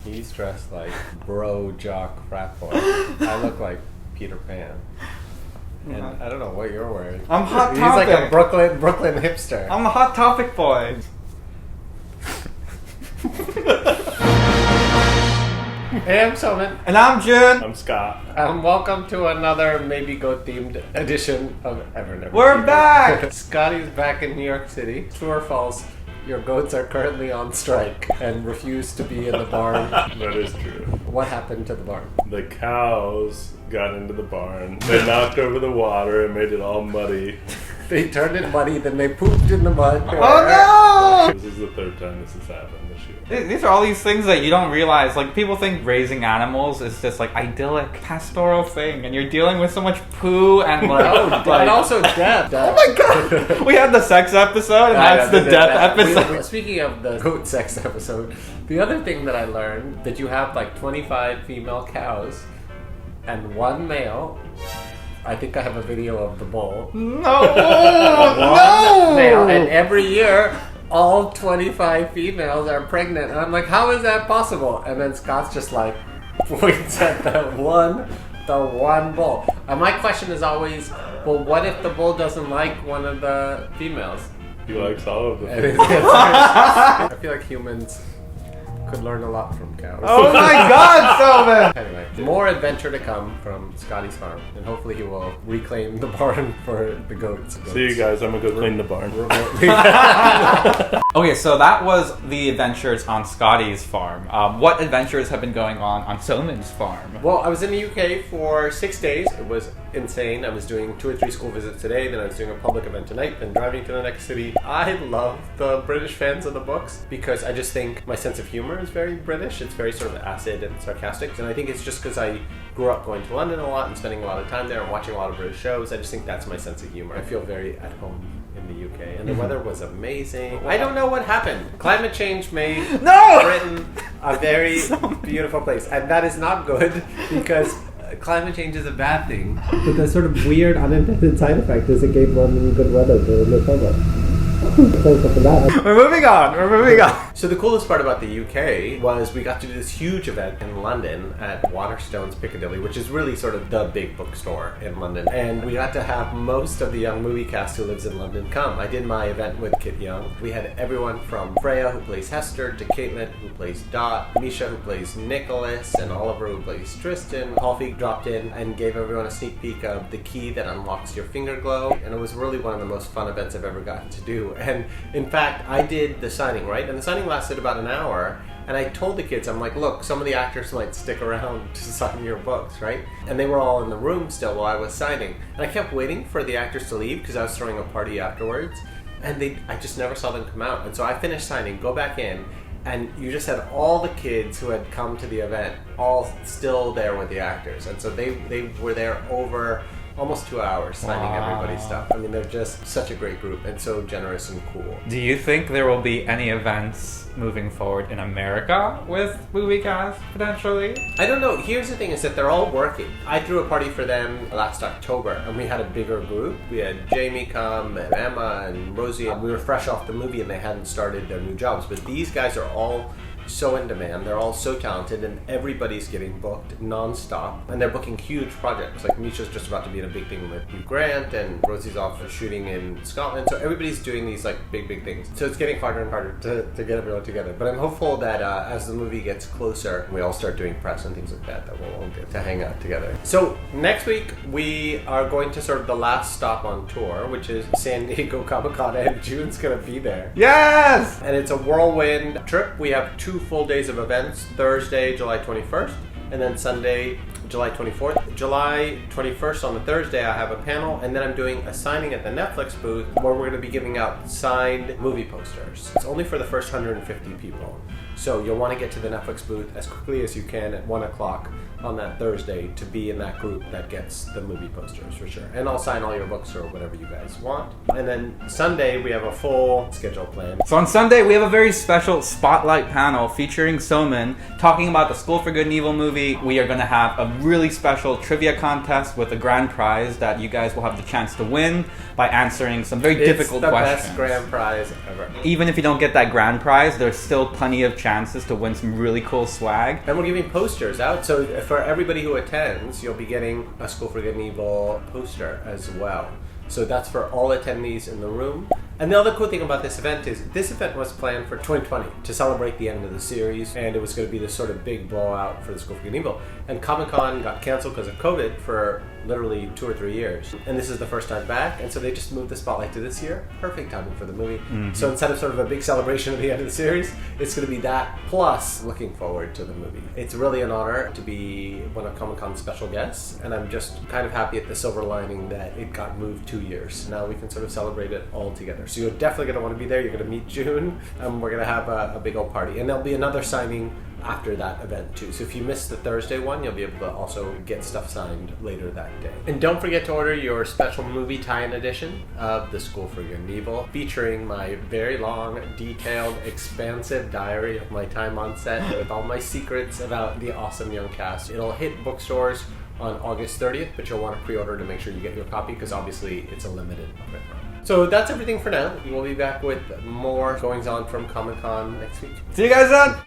He's dressed like bro jock frat boy. I look like Peter Pan. And I don't know what you're wearing. I'm Hot He's Topic. like a Brooklyn hipster. I'm a Hot Topic boy. Hey, I'm Soman. And I'm Jun. I'm Scott. Welcome to another maybe goat themed edition of EverNever. We're back! Scottie's back in New York City. True or false? Your goats are currently on strike and refuse to be in the barn. That is true. What happened to the barn? The cows got into the barn. They knocked over the water and made it all muddy. They turned it muddy, then they pooped in the mud. Oh This is the third time this has happened this year. no! These are all these things that you don't realize. Like, people think raising animals is just like idyllic, pastoral thing, and you're dealing with so much poo and like. And also death. Oh my god! We had the sex episode, and that's the death episode. Speaking of the goat sex episode, the other thing that I learned that you have like 25 female cows and one male. I think I have a video of the bull. No! One male, and every year all 25 females are pregnant. And I'm like, how is that possible? And then Scott's just like points at the one bull. And my question is always, well, what if the bull doesn't like one of the females? He likes all of them. I feel like humans could learn a lot from cows. Oh my god, Soman! Anyway, more adventure to come from Scottie's farm, and hopefully he will reclaim the barn for the goats. See you guys. I'm gonna go clean the barn. Okay, so that was the adventures on Scottie's farm. What adventures have been going on Soman's farm? Well, I was in the UK for 6 days. It was insane. I was doing 2 or 3 school visits today, then I was doing a public event tonight, then driving to the next city. I love the British fans of the books because I just think my sense of humor is very British. It's very sort of acid and sarcastic, and I think it's just because I grew up going to London a lot and spending a lot of time there and watching a lot of British shows. I just think that's my sense of humor. I feel very at home in the UK, and the weather was amazing. I don't know what happened. Climate change made Britain a very beautiful place, and that is not good because climate change is a bad thing. But the sort of weird unintended side effect is it gave London good weather during the summer. We're moving on. So the coolest part about the UK was we got to do this huge event in London at Waterstones Piccadilly, which is really sort of the big bookstore in London. And we got to have most of the Young movie cast who lives in London come. I did my event with Kit Young. We had everyone from Freya, who plays Hester, to Caitlin, who plays Dot, Misha, who plays Nicholas, and Oliver, who plays Tristan. Halfie dropped in and gave everyone a sneak peek of the key that unlocks your finger glow. And it was really one of the most fun events I've ever gotten to do. And in fact, I did the signing, right? And the signing lasted about an hour. And I told the kids, I'm like, look, some of the actors might stick around to sign your books, right? And they were all in the room still while I was signing. And I kept waiting for the actors to leave because I was throwing a party afterwards. And I just never saw them come out. And so I finished signing, go back in, and you just had all the kids who had come to the event all still there with the actors. And so they were there over almost 2 hours signing everybody's stuff. I mean, they're just such a great group and so generous and cool. Do you think there will be any events moving forward in America with movie cast, potentially? I don't know. Here's the thing is that they're all working. I threw a party for them last October and we had a bigger group. We had Jamie come and Emma and Rosie, and we were fresh off the movie and they hadn't started their new jobs. But these guys are all so in demand, they're all so talented, and everybody's getting booked non-stop, and they're booking huge projects. Like Misha's just about to be in a big thing with Hugh Grant, and Rosie's off shooting in Scotland, so everybody's doing these like big things. So it's getting harder and harder to get everyone together. But I'm hopeful that as the movie gets closer, we all start doing press and things like that we'll all get to hang out together. So next week we are going to sort of the last stop on tour, which is San Diego Comic-Con, and June's gonna be there. Yes! And it's a whirlwind trip. We have 2 full days of events, Thursday, July 21st, and then Sunday, July 24th. July 21st on the Thursday, I have a panel, and then I'm doing a signing at the Netflix booth where we're going to be giving out signed movie posters. It's only for the first 150 people. So you'll want to get to the Netflix booth as quickly as you can at 1 o'clock on that Thursday to be in that group that gets the movie posters for sure. And I'll sign all your books or whatever you guys want. And then Sunday, we have a full schedule planned. So on Sunday, we have a very special spotlight panel featuring Soman talking about the School for Good and Evil movie. We are going to have a really special trivia contest with a grand prize that you guys will have the chance to win by answering some very difficult questions. It's the best grand prize ever. Even if you don't get that grand prize, there's still plenty of chances chances to win some really cool swag. And we're giving posters out, so for everybody who attends, you'll be getting a School for Good and Evil poster as well. So that's for all attendees in the room. And the other cool thing about this event is this event was planned for 2020 to celebrate the end of the series, and it was going to be this sort of big blowout for the School for Good and Evil. And Comic-Con got canceled because of COVID for literally 2 or 3 years. And this is the first time back, and so they just moved the spotlight to this year. Perfect timing for the movie. So instead of sort of a big celebration of the end of the series, it's going to be that plus looking forward to the movie. It's really an honor to be one of Comic-Con's special guests, and I'm just kind of happy at the silver lining that it got moved 2 years. Now we can sort of celebrate it all together. So you're definitely going to want to be there. You're going to meet June, and we're going to have a big old party. And there'll be another signing after that event too. So if you missed the Thursday one, you'll be able to also get stuff signed later that day. And don't forget to order your special movie tie-in edition of The School for Good and Evil, featuring my very long, detailed, expansive diary of my time on set with all my secrets about the awesome young cast. It'll hit bookstores on August 30th, but you'll want to pre-order to make sure you get your copy because obviously it's a limited print run. So that's everything for now. We'll be back with more goings on from Comic-Con next week. See you guys then!